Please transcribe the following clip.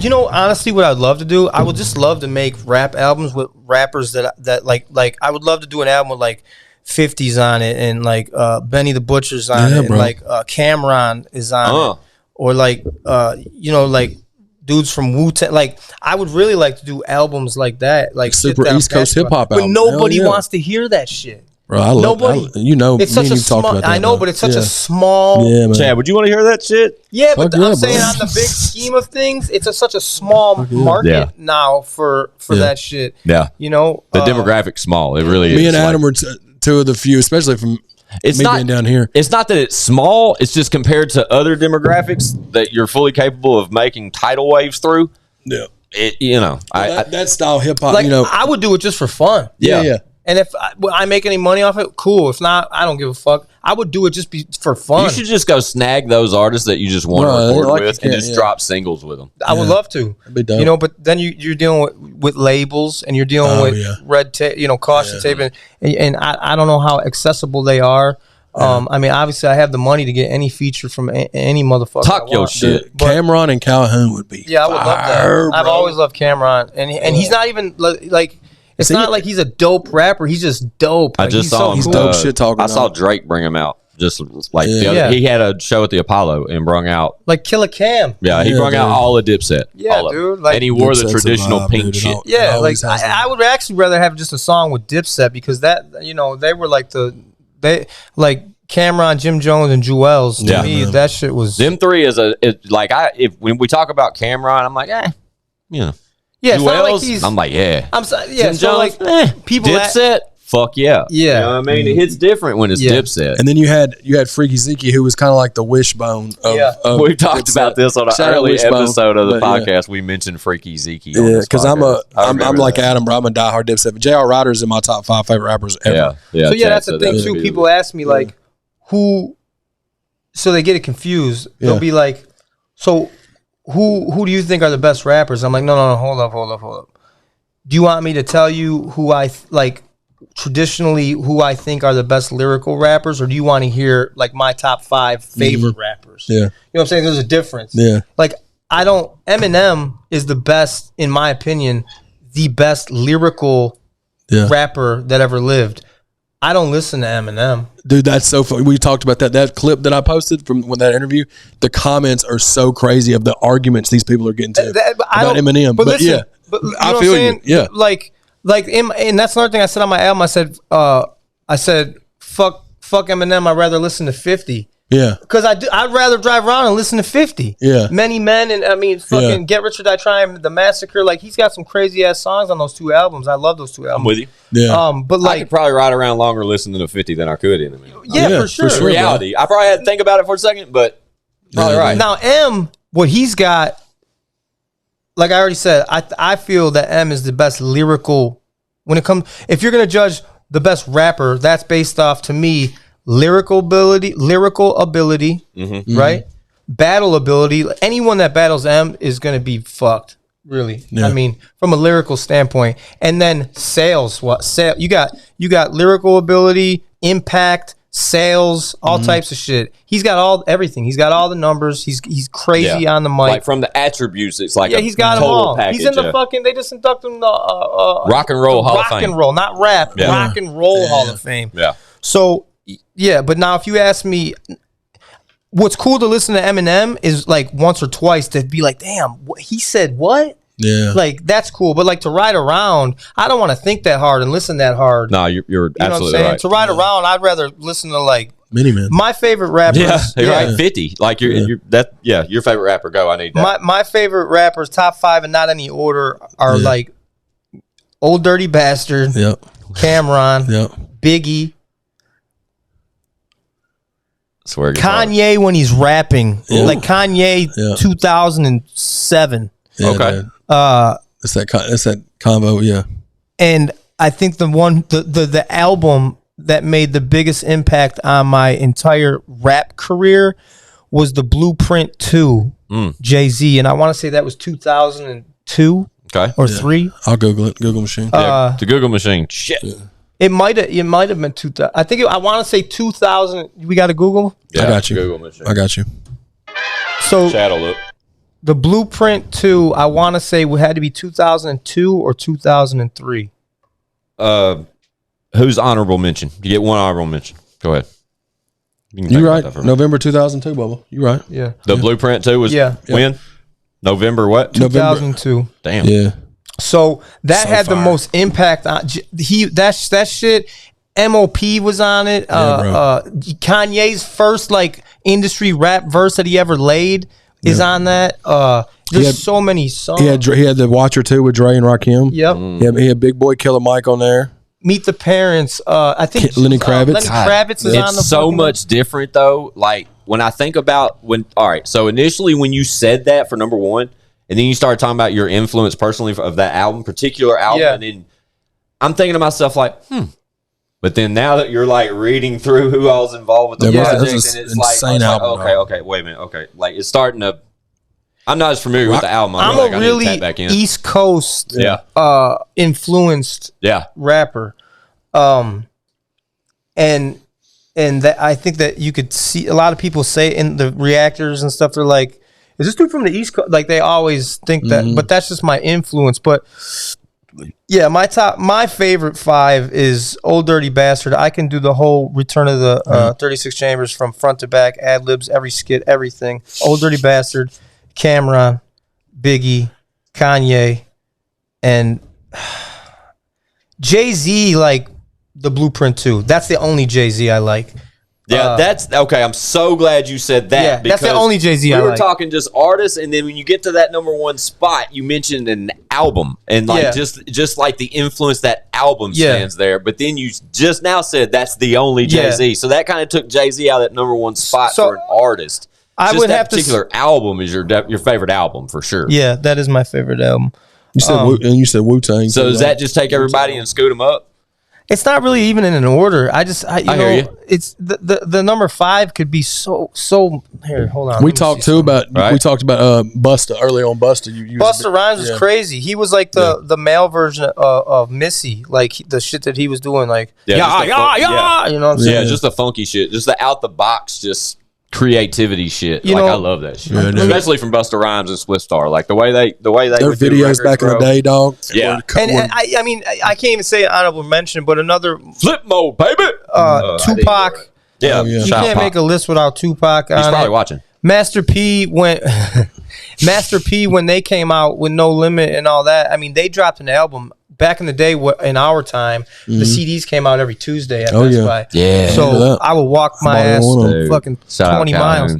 You know, honestly, what I'd love to do, I would just love to make rap albums with rappers that like I would love to do an album with like 50s on it and like Benny the Butcher's on it, and like Cameron is on it, or like you know, like dudes from Wu-Tang. Like I would really like to do albums like that, like super East Coast hip hop album. But nobody wants to hear that shit. Bro, I love you know, it's such a small. I know, but it's such a small. Yeah, man. Chad, would you want to hear that shit? Yeah, but I'm saying on the big scheme of things, it's such a small market now for that shit. Yeah, you know, the demographic's small. It really is. Me and Adam were two of the few, especially from me being down here. It's not that it's small. It's just compared to other demographics that you're fully capable of making tidal waves through. Yeah, you know, that style hip hop. Like, you know, I would do it just for fun. Yeah. And if I make any money off it, cool. If not, I don't give a fuck. I would do it just for fun. You should just go snag those artists that you just want to record with and just drop singles with them. I would love to. That'd be dope. You know, but then you're dealing with labels and you're dealing with red tape, you know, caution tape, and I don't know how accessible they are. I mean, obviously, I have the money to get any feature from any motherfucker. Talk your shit. Cameron and Calhoun would be. Yeah, I would love that. I've always loved Cameron, and he's not even like. It's not like he's a dope rapper. He's just dope. I just saw him. He's dope shit talking. I saw Drake bring him out. Just like he had a show at the Apollo and brung out like Killer Cam. Yeah, he brung out all the Dipset. Yeah, dude. Like, and he wore the traditional pink shit. Yeah, like I would actually rather have just a song with Dipset, because that, you know, they were like like Cameron, Jim Jones, and Jewels. To me, that shit was them three. When we talk about Cameron, I'm like, you know. Yeah, it's not like I'm like, I'm sorry. Yeah, so like people Dipset, fuck yeah. Yeah. You know what I mean? It hits different when it's Dipset. And then you had Freaky Zeke, who was kind of like the wishbone of we talked about this on an early episode of the podcast. Yeah. We mentioned Freaky Zeke. Yeah, because I'm like Adam, bro. I'm a diehard Dipset. But J.R. Ryder's in my top 5 favorite rappers ever. Yeah. So that's the thing too. People ask me like, who? So they get it confused. They'll be like, so who do you think are the best rappers? I'm like, no, hold up. Do you want me to tell you who I like traditionally who I think are the best lyrical rappers, or do you want to hear like my top 5 favorite rappers? Yeah. You know what I'm saying? There's a difference. Yeah. Like Eminem is the best, in my opinion, the best lyrical rapper that ever lived. I don't listen to Eminem. Dude, that's so funny. We talked about that clip that I posted from that interview. The comments are so crazy of the arguments these people are getting to about Eminem. But listen, but I feel you. Yeah. Like, and that's another thing I said on my album. I said, fuck Eminem. I'd rather listen to 50. Yeah. Because I'd rather drive around and listen to 50. Yeah. Many Men, and I mean, fucking Get Rich or Die Trying, The Massacre. Like, he's got some crazy ass songs on those 2 albums. I love those 2 albums. I'm with you. Yeah. But like, I could probably ride around longer listening to 50 than I could in a minute. Yeah, for sure. Reality. I probably had to think about it for a second, but probably right. Now, what he's got, like I already said, I feel that M is the best lyrical when it comes. If you're gonna judge the best rapper, that's based off, to me, lyrical ability, right? Battle ability. Anyone that battles M is gonna be fucked. Really, I mean, from a lyrical standpoint. And then sales. You got lyrical ability, impact, sales, all types of shit. He's got everything. He's got all the numbers. He's crazy on the mic. Like from the attributes, it's like he's got total them all. package. He's in the fucking. They just inducted him in the Rock and Roll Hall of Fame. Rock and Roll, not rap. Rock and Roll Hall of Fame. Yeah. So but now if you ask me, what's cool to listen to Eminem is like once or twice to be like, damn, he said what? Yeah. Like, that's cool. But like to ride around, I don't want to think that hard and listen that hard. No, you're absolutely right. To ride around, I'd rather listen to like Many Men. My favorite rappers. Right. 50. Like your favorite rapper. Go. I need that. My favorite rappers, top 5 and not any order, are like Old Dirty Bastard, Cameron, Biggie, Swear Kanye when he's rapping. Like Kanye 2007. Yeah, okay. It's that combo, And I think the album that made the biggest impact on my entire rap career was the Blueprint 2, Jay-Z, and I want to say that was 2002 or 3. I'll Google it. Google machine. The Google machine. Shit. Yeah. It might have been 2000. I want to say 2000. We got to Google. Yeah, I got you. Google machine. I got you. So Chad will look. The Blueprint 2, I want to say had to be 2002 or 2003. Who's honorable mention? You get one honorable mention. Go ahead. You're right. November 2002, Bubba. You're right. Yeah. The Blueprint 2 was when? November what? 2002. Damn. Yeah. So that had the most impact on that shit. MOP was on it. Kanye's first like industry rap verse that he ever laid is on that. There's so many songs. He had the Watcher 2 with Dre and Rakim. Yep. He had Big Boy Killer Mike on there. Meet the Parents. I think Lenny Kravitz. Lenny Kravitz is on the. It's so much different though. Like when I think about all right. So initially when you said that for number one, and then you started talking about your influence personally of that particular album, and then I'm thinking to myself like, But then now that you're like reading through who all's involved with the project, and it's like, okay, wait a minute, okay, like it's starting to. I'm not as familiar with the album. I'm a really East Coast influenced rapper, and that I think that you could see a lot of people say in the reactors and stuff. They're like, "Is this dude from the East Coast?" Like they always think that, but that's just my influence. But yeah, my favorite 5 is Old Dirty Bastard. I can do the whole Return of the 36 Chambers from front to back, ad libs, every skit, everything. Old Dirty Bastard. Cameron, Biggie, Kanye, and Jay-Z, like the Blueprint 2. That's the only Jay-Z I like. Yeah, that's okay. I'm so glad you said that. Yeah, that's the only Jay-Z I like. We were talking just artists, and then when you get to that number one spot, you mentioned an album, and like just like the influence that album stands there. But then you just now said that's the only Jay-Z, so that kind of took Jay-Z out of that number one spot for an artist. I would have particular album is your favorite album for sure. Yeah, that is my favorite album. You said Wu-Tang. So does that just take everybody and scoot them up? It's not really even in an order. I hear you. It's the number 5 could be so. Here, hold on. We talked about Busta early on. Busta, Busta Rhymes was crazy. He was like the male version of Missy, like the shit that he was doing, like You know what I'm saying? Yeah, just the funky shit, just the out the box, just creativity shit. I love that shit, especially from Busta Rhymes and Swift Star. Like the way they their videos back in the day, dog. Yeah, and I mean I can't even say an honorable mention, but another Flip Mode, baby. Tupac. Yeah, you can't make a list without Tupac. He's probably watching. Master P when they came out with No Limit and all that. I mean, they dropped an album. Back in the day, in our time, the CDs came out every Tuesday at Best Buy. Yeah. So I would walk my ass fucking 20 miles.